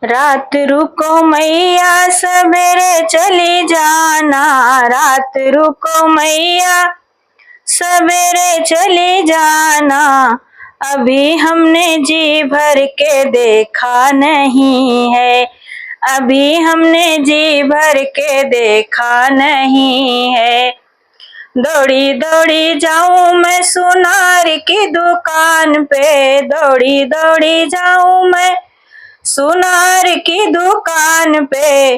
रात रुको मैया सवेरे चली जाना, रात रुको मैया सवेरे चली जाना। अभी हमने जी भर के देखा नहीं है, अभी हमने जी भर के देखा नहीं है। दौड़ी दौड़ी जाऊं मैं सुनार की दुकान पे, दौड़ी दौड़ी जाऊं मैं सुनार की दुकान पे।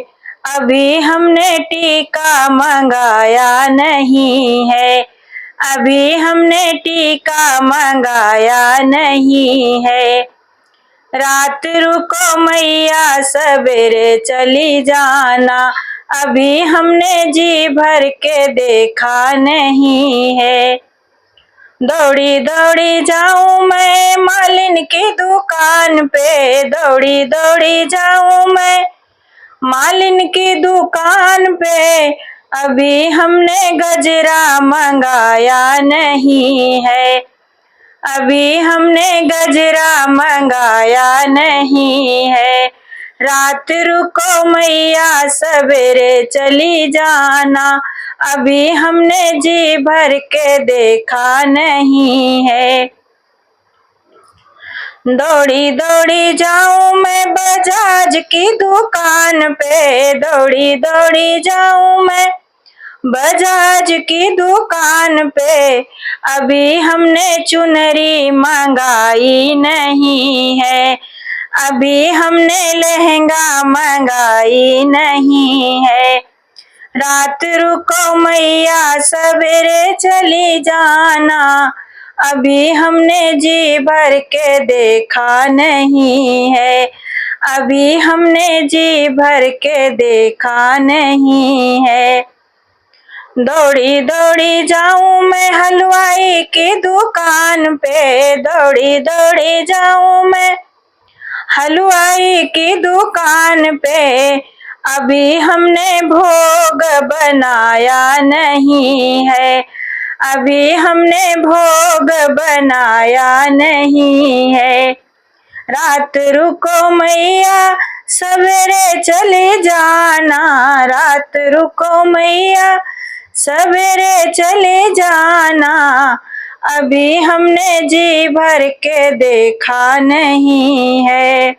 अभी हमने टीका मंगाया नहीं है, अभी हमने टीका मंगाया नहीं है। रात रुको मैया सवेरे चली जाना, अभी हमने जी भर के देखा नहीं है। दौड़ी दौड़ी जाऊं मैं मालिन की दुकान पे, दौड़ी दौड़ी जाऊं मैं मालिन की दुकान पे। अभी हमने गजरा मंगाया नहीं है, अभी हमने गजरा मंगाया नहीं है। रात रुको मैया सवेरे चली जाना, अभी हमने जी भर के देखा नहीं है। दौड़ी दौड़ी जाऊं मैं बजाज की दुकान पे, दौड़ी दौड़ी जाऊं मैं बजाज की दुकान पे। अभी हमने चुनरी मंगाई नहीं है, अभी हमने लहंगा मंगाई नहीं है। रात रुको मैया सवेरे चली जाना, अभी हमने जी भर के देखा नहीं है, अभी हमने जी भर के देखा नहीं है। दौड़ी दौड़ी जाऊं मैं हलवाई की दुकान पे, दौड़ी दौड़ी जाऊं मैं हलवाई की दुकान पे। अभी हमने भोग बनाया नहीं है, अभी हमने भोग बनाया नहीं है। रात रुको मैया सवेरे चले जाना, रात रुको मैया सवेरे चले जाना। अभी हमने जी भर के देखा नहीं है।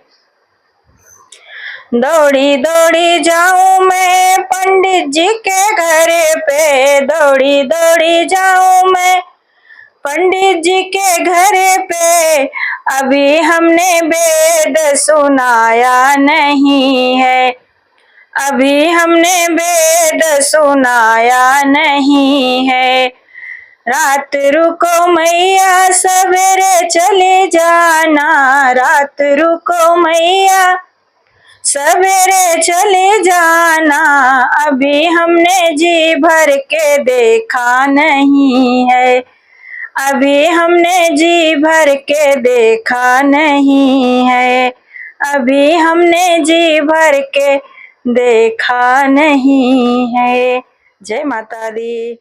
दौड़ी दौड़ी जाऊं मैं पंडित जी के घर पे, दौड़ी दौड़ी जाऊं मैं पंडित जी के घर पे। अभी हमने वेद सुनाया नहीं है, अभी हमने वेद सुनाया नहीं है। रात रुको मैया सवेरे चले जाना, रात रुको मैया सवेरे चले जाना। अभी हमने जी भर के देखा नहीं है, अभी हमने जी भर के देखा नहीं है, अभी हमने जी भर के देखा नहीं है। जय माता दी।